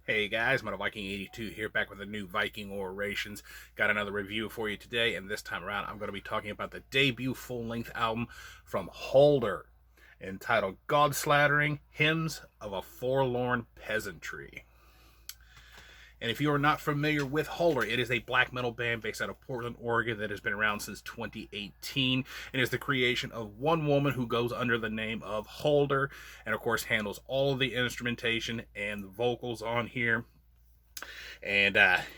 Hey guys, Viking82 here, back with a new Viking Orations. Got another review for you today, and this time around I'm going to be talking about the debut full-length album from Hulder, entitled Godslastering, Hymns of a Forlorn Peasantry. And if you are not familiar with Hulder, it is a black metal band based out of Portland, Oregon that has been around since 2018 and is the creation of one woman who goes under the name of Hulder and, of course, handles all of the instrumentation and the vocals on here. And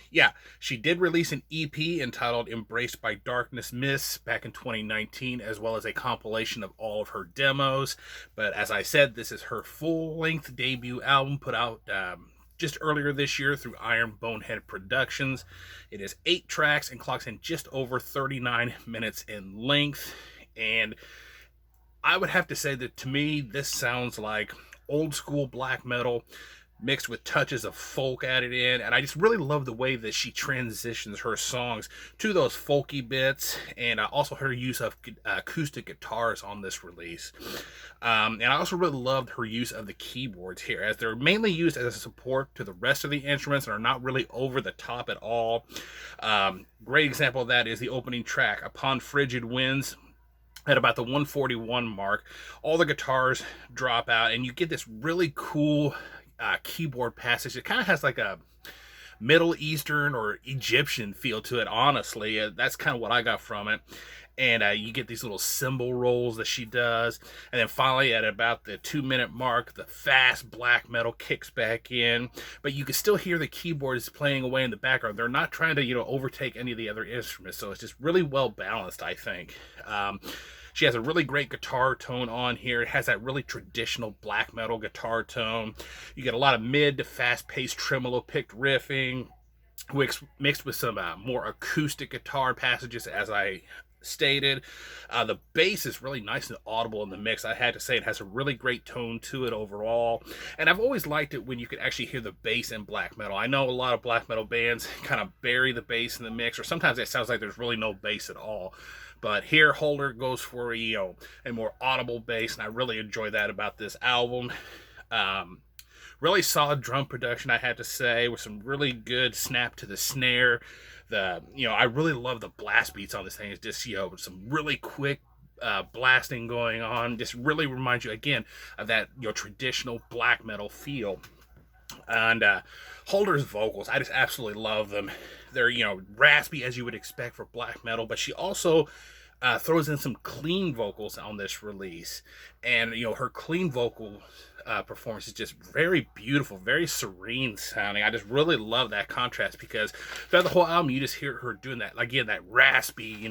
yeah, she did release an EP entitled Embraced by Darkness Mists back in 2019, as well as a compilation of all of her demos. But as I said, this is her full length debut album put out just earlier this year through Iron Bonehead Productions. It is 8 tracks and clocks in just over 39 minutes in length. And I would have to say that to me, this sounds like old school black metal mixed with touches of folk added in, and I just really love the way that she transitions her songs to those folky bits, and also her use of acoustic guitars on this release. And I also really loved her use of the keyboards here, as they're mainly used as a support to the rest of the instruments and are not really over the top at all. Great example of that is the opening track, Upon Frigid Winds. At about the 141 mark, all the guitars drop out, and you get this really cool keyboard passage. It kind of has like a Middle Eastern or Egyptian feel to it, honestly. That's kind of what I got from it. And you get these little cymbal rolls that she does. And then finally, at about the 2-minute mark, the fast black metal kicks back in. But you can still hear the keyboards playing away in the background. They're not trying to, overtake any of the other instruments. So it's just really well balanced, I think. She has a really great guitar tone on here. It has that really traditional black metal guitar tone. You get a lot of mid to fast-paced tremolo picked riffing, mixed with some more acoustic guitar passages, as I stated. The bass is really nice and audible in the mix. I had to say it has a really great tone to it overall. And I've always liked it when you could actually hear the bass in black metal. I know a lot of black metal bands kind of bury the bass in the mix, or sometimes it sounds like there's really no bass at all. But here, Hulder goes for a more audible bass, and I really enjoy that about this album. Really solid drum production, I have to say, with some really good snap to the snare. I really love the blast beats on this thing. It's just some really quick blasting going on. Just really reminds you again of that traditional black metal feel. And Hulder's vocals, I just absolutely love them. They're raspy as you would expect for black metal, but she also throws in some clean vocals on this release, and her clean vocal performance is just very beautiful, very serene sounding. I just really love that contrast, because throughout the whole album you just hear her doing that, again, that raspy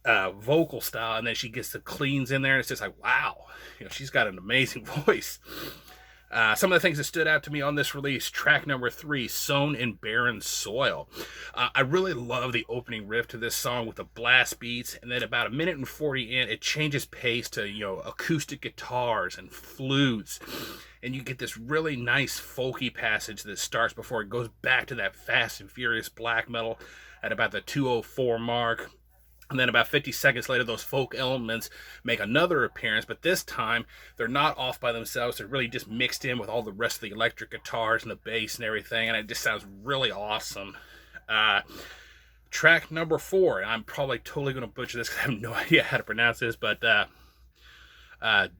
vocal style, and then she gets the cleans in there, and it's just like, wow, she's got an amazing voice. Some of the things that stood out to me on this release: track number 3, Sown in Barren Soil. I really love the opening riff to this song with the blast beats, and then about 1:40 in, it changes pace to, acoustic guitars and flutes. And you get this really nice folky passage that starts before it goes back to that fast and furious black metal at about the 2:04 mark. And then about 50 seconds later, those folk elements make another appearance, but this time they're not off by themselves. They're really just mixed in with all the rest of the electric guitars and the bass and everything, and it just sounds really awesome. Track number 4, and I'm probably totally going to butcher this because I have no idea how to pronounce this, but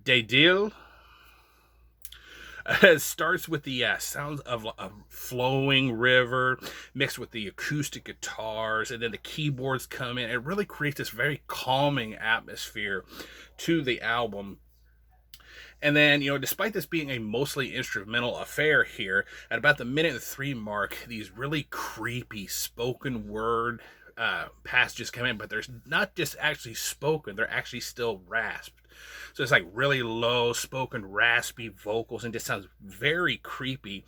De Deal. It starts with the sounds of a flowing river mixed with the acoustic guitars, and then the keyboards come in. It really creates this very calming atmosphere to the album. And then, despite this being a mostly instrumental affair here, at about the 1:03 mark, these really creepy spoken word passages come in, but they're not just actually spoken, they're actually still rasped. So it's like really low spoken raspy vocals, and just sounds very creepy.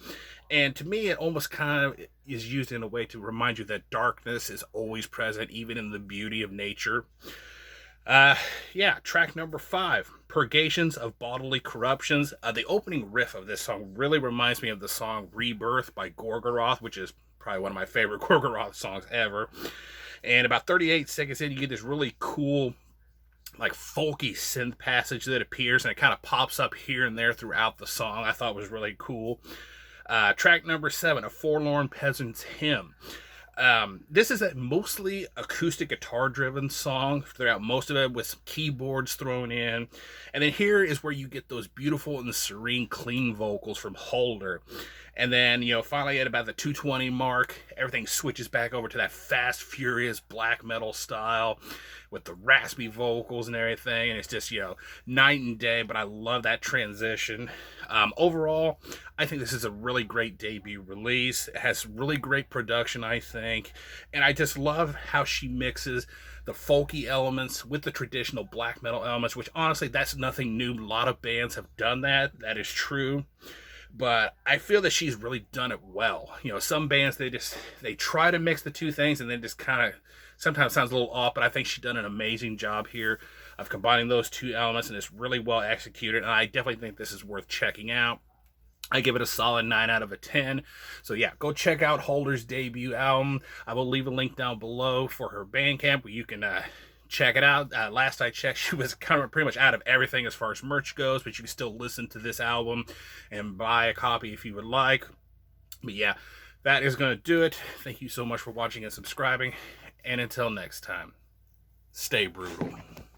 And to me, it almost kind of is used in a way to remind you that darkness is always present, even in the beauty of nature. Track number 5, Purgations of Bodily Corruptions. The opening riff of this song really reminds me of the song Rebirth by Gorgoroth, which is probably one of my favorite Gorgoroth songs ever. And about 38 seconds in, you get this really cool, like, folky synth passage that appears, and it kind of pops up here and there throughout the song. I thought was really cool. Track number 7, A Forlorn Peasant's Hymn. This is a mostly acoustic guitar driven song throughout most of it, with some keyboards thrown in. And then here is where you get those beautiful and serene clean vocals from Hulder. And then, finally at about the 220 mark, everything switches back over to that fast, furious black metal style with the raspy vocals and everything. And it's just, night and day, but I love that transition. Overall, I think this is a really great debut release. It has really great production, I think. And I just love how she mixes the folky elements with the traditional black metal elements, which honestly, that's nothing new. A lot of bands have done that. That is true. But I feel that she's really done it well. Some bands, they try to mix the two things and then just kind of sometimes sounds a little off, but I think she's done an amazing job here of combining those two elements, and it's really well executed, and I definitely think this is worth checking out. I give it a solid 9 out of 10. So yeah, go check out Hulder's debut album. I will leave a link down below for her Bandcamp where you can check it out. Last I checked, she was kind of pretty much out of everything as far as merch goes, but you can still listen to this album and buy a copy if you would like. But yeah, that is going to do it. Thank you so much for watching and subscribing. And until next time, stay brutal.